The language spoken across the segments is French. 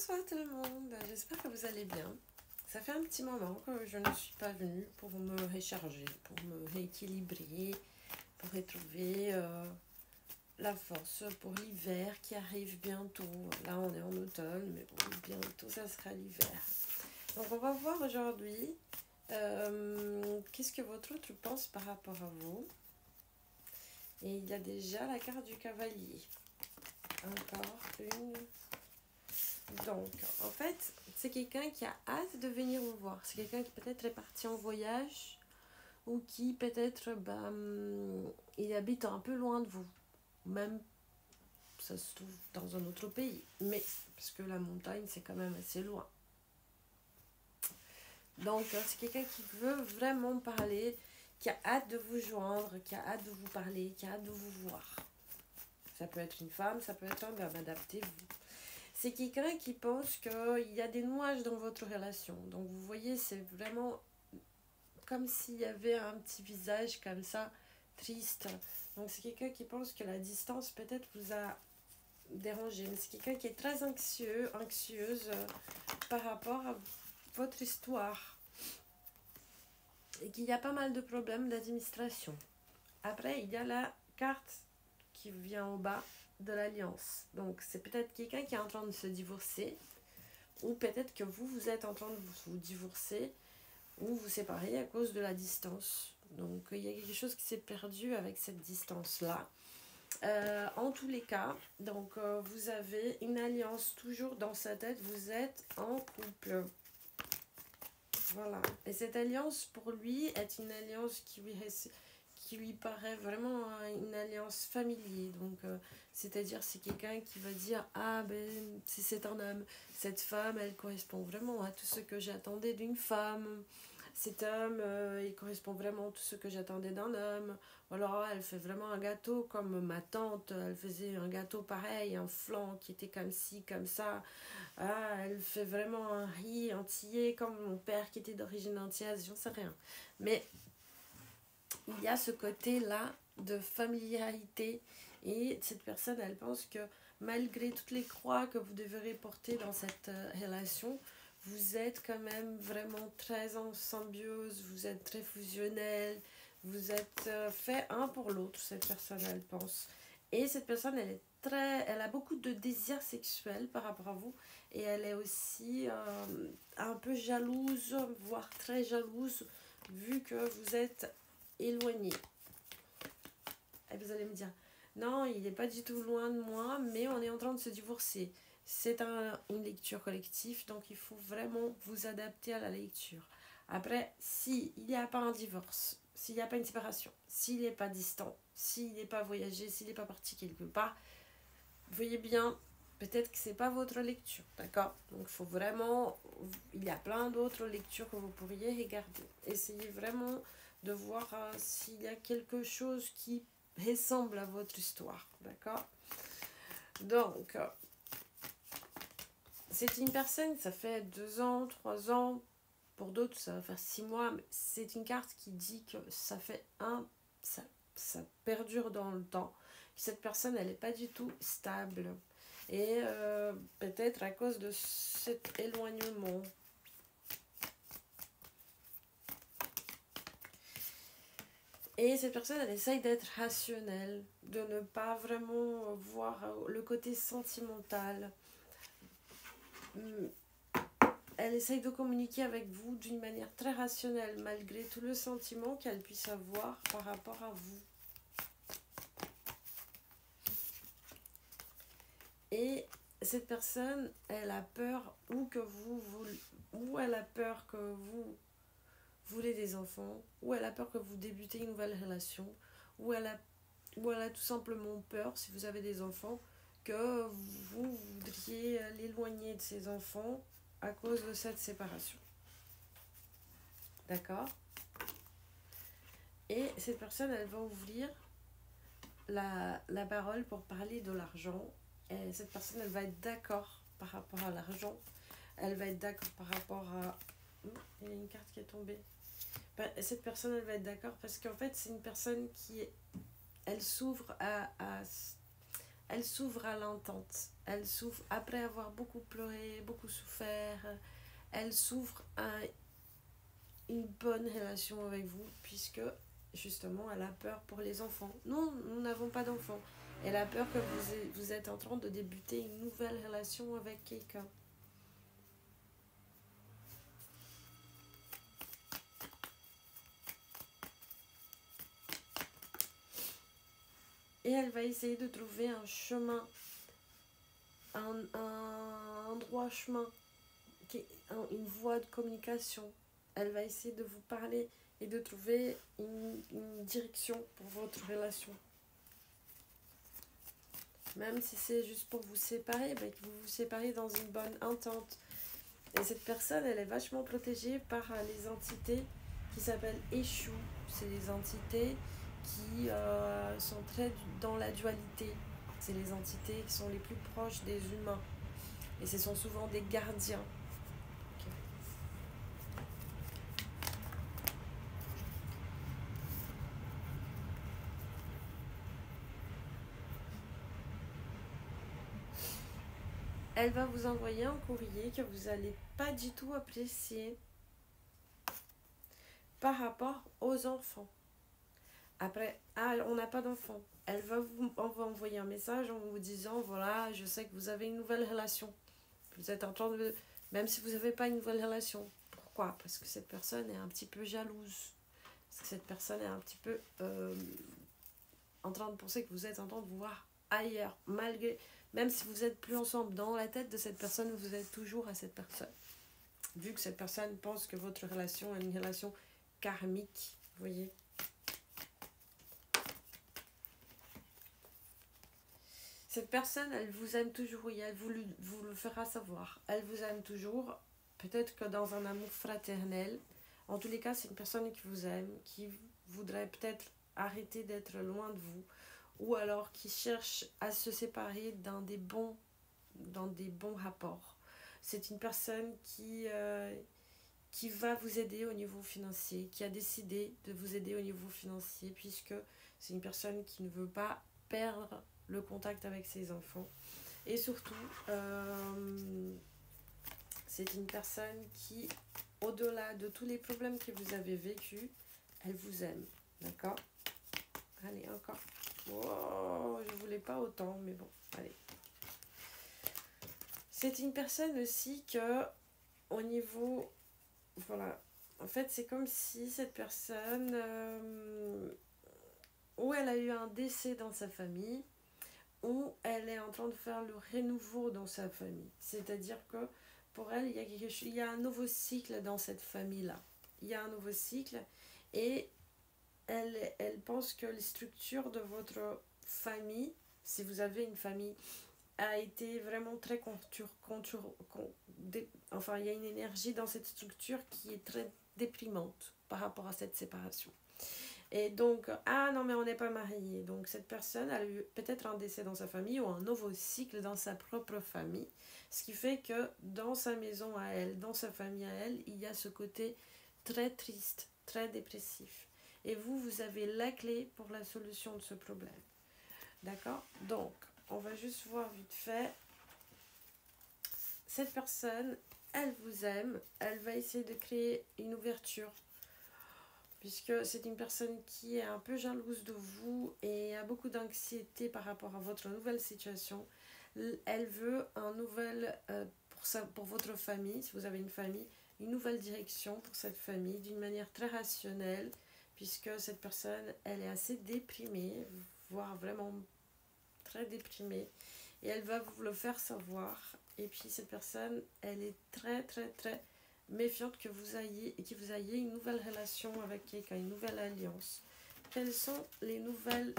Bonsoir tout le monde, j'espère que vous allez bien. Ça fait un petit moment que je ne suis pas venue pour me recharger, pour me rééquilibrer, pour retrouver la force pour l'hiver qui arrive bientôt. Là on est en automne, mais bon, bientôt ça sera l'hiver. Donc on va voir aujourd'hui qu'est-ce que votre autre pense par rapport à vous. Et il y a déjà la carte du cavalier. Encore une. Donc, en fait, c'est quelqu'un qui a hâte de venir vous voir. C'est quelqu'un qui peut-être est parti en voyage ou qui peut-être, il habite un peu loin de vous. Même, ça se trouve dans un autre pays. Mais, parce que la montagne, c'est quand même assez loin. Donc, c'est quelqu'un qui veut vraiment parler, qui a hâte de vous joindre, qui a hâte de vous parler, qui a hâte de vous voir. Ça peut être une femme, ça peut être un homme, adaptez-vous. C'est quelqu'un qui pense qu'il y a des nuages dans votre relation. Donc vous voyez, c'est vraiment comme s'il y avait un petit visage comme ça, triste. Donc c'est quelqu'un qui pense que la distance peut-être vous a dérangé. Mais c'est quelqu'un qui est très anxieuse par rapport à votre histoire. Et qu'il y a pas mal de problèmes d'administration. Après, il y a la carte qui vient au bas de l'alliance. Donc c'est peut-être quelqu'un qui est en train de se divorcer, ou peut-être que vous êtes en train de vous divorcer ou vous séparer à cause de la distance. Donc il y a quelque chose qui s'est perdu avec cette distance-là. En tous les cas, donc vous avez une alliance toujours dans sa tête, vous êtes en couple. Voilà. Et cette alliance pour lui est une alliance qui lui paraît vraiment une alliance familière. Donc c'est-à-dire c'est quelqu'un qui va dire ah ben si c'est un homme, cette femme elle correspond vraiment à tout ce que j'attendais d'une femme. Cet homme il correspond vraiment à tout ce que j'attendais d'un homme. Ou alors elle fait vraiment un gâteau comme ma tante, elle faisait un gâteau pareil, un flan qui était comme ci, comme ça. Ah, elle fait vraiment un riz entier comme mon père qui était d'origine antillaise, j'en sais rien. Mais il y a ce côté-là de familiarité et cette personne, elle pense que malgré toutes les croix que vous devrez porter dans cette relation, vous êtes quand même vraiment très en symbiose, vous êtes très fusionnel, vous êtes fait un pour l'autre, cette personne, elle pense. Et cette personne, elle a beaucoup de désirs sexuels par rapport à vous et elle est aussi un peu jalouse, voire très jalouse, vu que vous êtes éloigné. Et vous allez me dire, non, il n'est pas du tout loin de moi, mais on est en train de se divorcer. C'est une lecture collective, donc il faut vraiment vous adapter à la lecture. Après, s'il n'y a pas un divorce, s'il n'y a pas une séparation, s'il n'est pas distant, s'il n'est pas voyagé, s'il n'est pas parti quelque part, vous voyez bien, peut-être que ce n'est pas votre lecture, d'accord? Donc il faut vraiment, il y a plein d'autres lectures que vous pourriez regarder. Essayez vraiment de voir s'il y a quelque chose qui ressemble à votre histoire, d'accord? Donc, c'est une personne, ça fait 2 ans, 3 ans, pour d'autres ça va faire 6 mois, mais c'est une carte qui dit que ça fait ça perdure dans le temps. Cette personne, elle n'est pas du tout stable. Et peut-être à cause de cet éloignement. Et cette personne, elle essaye d'être rationnelle, de ne pas vraiment voir le côté sentimental. Elle essaye de communiquer avec vous d'une manière très rationnelle, malgré tout le sentiment qu'elle puisse avoir par rapport à vous. Et cette personne, elle a peur ou elle a peur que vous voulez des enfants, ou elle a peur que vous débutez une nouvelle relation, ou elle a tout simplement peur, si vous avez des enfants, que vous voudriez l'éloigner de ses enfants à cause de cette séparation. D'accord? Et cette personne, elle va ouvrir la parole pour parler de l'argent. Et cette personne, elle va être d'accord par rapport à l'argent. Elle va être d'accord par rapport à... il y a une carte qui est tombée. Cette personne, elle va être d'accord parce qu'en fait, c'est une personne qui... Elle s'ouvre elle s'ouvre à l'entente. Elle s'ouvre après avoir beaucoup pleuré, beaucoup souffert. Elle s'ouvre à une bonne relation avec vous, puisque justement elle a peur pour les enfants. Nous n'avons pas d'enfants. Elle a peur que vous êtes en train de débuter une nouvelle relation avec quelqu'un. Et elle va essayer de trouver un chemin, un droit chemin, une voie de communication. Elle va essayer de vous parler et de trouver une direction pour votre relation. Même si c'est juste pour vous séparer, que vous vous séparez dans une bonne entente. Et cette personne, elle est vachement protégée par les entités qui s'appellent Eshu. C'est les entités qui sont très dans la dualité. C'est les entités qui sont les plus proches des humains. Et ce sont souvent des gardiens. Okay. Elle va vous envoyer un courrier que vous n'allez pas du tout apprécier par rapport aux enfants. Après, on n'a pas d'enfants. On va envoyer un message en vous disant, voilà, je sais que vous avez une nouvelle relation. Vous êtes en train de... Même si vous n'avez pas une nouvelle relation. Pourquoi? Parce que cette personne est un petit peu jalouse. Parce que cette personne est un petit peu en train de penser que vous êtes en train de vous voir ailleurs. Même si vous n'êtes plus ensemble, dans la tête de cette personne, vous êtes toujours à cette personne. Vu que cette personne pense que votre relation est une relation karmique. Vous voyez? Cette personne, elle vous aime toujours, et elle vous le fera savoir. Elle vous aime toujours, peut-être que dans un amour fraternel. En tous les cas, c'est une personne qui vous aime, qui voudrait peut-être arrêter d'être loin de vous, ou alors qui cherche à se séparer dans des bons rapports. C'est une personne qui va vous aider au niveau financier, qui a décidé de vous aider au niveau financier, puisque c'est une personne qui ne veut pas perdre le contact avec ses enfants. Et surtout, c'est une personne qui, au-delà de tous les problèmes que vous avez vécus, elle vous aime. D'accord? Allez, encore. Oh, je voulais pas autant, mais bon, allez. C'est une personne aussi que, au niveau... Voilà. En fait, c'est comme si cette personne... où elle a eu un décès dans sa famille, où elle est en train de faire le renouveau dans sa famille. C'est-à-dire que pour elle, il y a un nouveau cycle dans cette famille-là. Il y a un nouveau cycle et elle pense que les structures de votre famille, si vous avez une famille, a été vraiment très enfin, il y a une énergie dans cette structure qui est très déprimante par rapport à cette séparation. Et donc, non mais on n'est pas mariés. Donc cette personne a eu peut-être un décès dans sa famille ou un nouveau cycle dans sa propre famille. Ce qui fait que dans sa maison à elle, dans sa famille à elle, il y a ce côté très triste, très dépressif. Et vous avez la clé pour la solution de ce problème. D'accord? Donc, on va juste voir vite fait. Cette personne, elle vous aime. Elle va essayer de créer une ouverture, puisque c'est une personne qui est un peu jalouse de vous et a beaucoup d'anxiété par rapport à votre nouvelle situation. Elle veut un nouvel, pour votre famille, si vous avez une famille, une nouvelle direction pour cette famille d'une manière très rationnelle, puisque cette personne, elle est assez déprimée, voire vraiment très déprimée, et elle va vous le faire savoir. Et puis cette personne, elle est très très très méfiante que vous ayez une nouvelle relation avec quelqu'un, une nouvelle alliance. Quelles sont les nouvelles...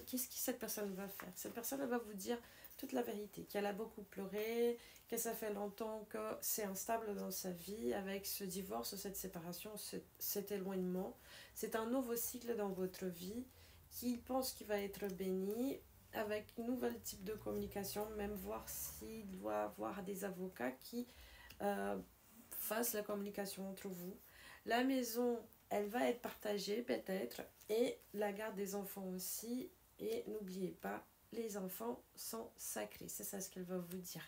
Qu'est-ce que cette personne va faire? Cette personne, elle va vous dire toute la vérité, qu'elle a beaucoup pleuré, que ça fait longtemps que c'est instable dans sa vie, avec ce divorce, cette séparation, cet éloignement. C'est un nouveau cycle dans votre vie qu'il pense qu'il va être béni, avec un nouvel type de communication, même voir s'il doit avoir des avocats qui... fasse la communication entre vous. La maison, elle va être partagée peut-être, et la garde des enfants aussi. Et n'oubliez pas les enfants sont sacrés. C'est ça ce qu'elle va vous dire.